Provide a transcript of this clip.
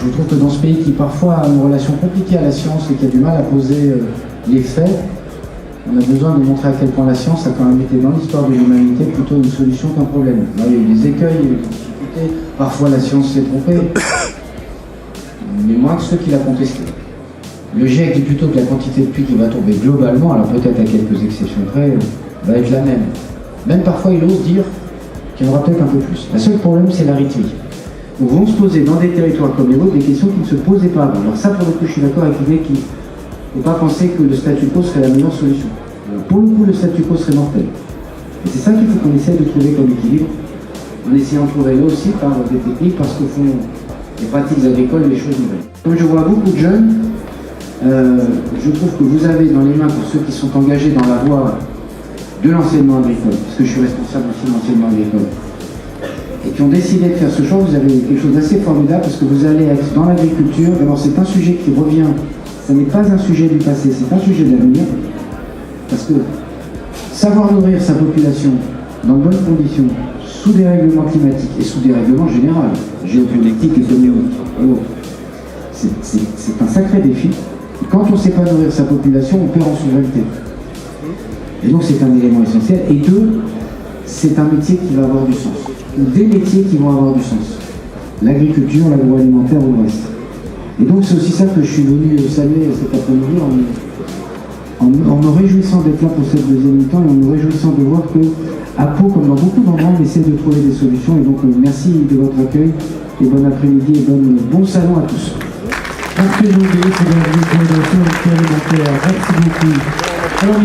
je trouve que dans ce pays qui parfois a une relation compliquée à la science et qui a du mal à poser les faits, on a besoin de montrer à quel point la science a quand même été dans l'histoire de l'humanité plutôt une solution qu'un problème. Là, il y a eu des écueils, il y a eu des difficultés, parfois la science s'est trompée, mais moins que ceux qui la contestaient. Le GIEC dit plutôt que la quantité de pluie qui va tomber globalement, alors peut-être à quelques exceptions près, va être la même. Même parfois il ose dire qu'il y en aura peut-être un peu plus. Le seul problème c'est l'arythmie. Donc vont se poser dans des territoires comme les vôtres des questions qui ne se posaient pas avant. Alors ça pour le coup je suis d'accord avec l'idée qu'il ne faut pas penser que le statu quo serait la meilleure solution. Alors, pour le coup le statu quo serait mortel. Et c'est ça qu'il faut qu'on essaie de trouver comme équilibre, en essayant de trouver là aussi par des techniques, parce qu'au fond les pratiques agricoles, les choses nouvelles. Comme je vois beaucoup de jeunes, je trouve que vous avez dans les mains, pour ceux qui sont engagés dans la voie de l'enseignement agricole, puisque je suis responsable aussi de l'enseignement agricole, et qui ont décidé de faire ce choix, vous avez quelque chose d'assez formidable, parce que vous allez être dans l'agriculture. D'abord, c'est un sujet qui revient, ce n'est pas un sujet du passé, c'est un sujet d'avenir, parce que savoir nourrir sa population dans de bonnes conditions, sous des règlements climatiques et sous des règlements généraux, géopolitiques, économiques, c'est un sacré défi. Quand on ne sait pas nourrir sa population, on perd en souveraineté. Et donc c'est un élément essentiel. Et deux, c'est un métier qui va avoir du sens. Ou des métiers qui vont avoir du sens. L'agriculture, l'agroalimentaire ou le reste. Et donc c'est aussi ça que je suis venu saluer cet après-midi en me réjouissant d'être là pour cette deuxième mi-temps et en me réjouissant de voir que à Pau, comme dans beaucoup d'endroits, on essaie de trouver des solutions. Et donc merci de votre accueil et bon après-midi et bon salon à tous. Parce que j'ai oublié, c'est la recommandation expérimentaire. Merci beaucoup. Alors,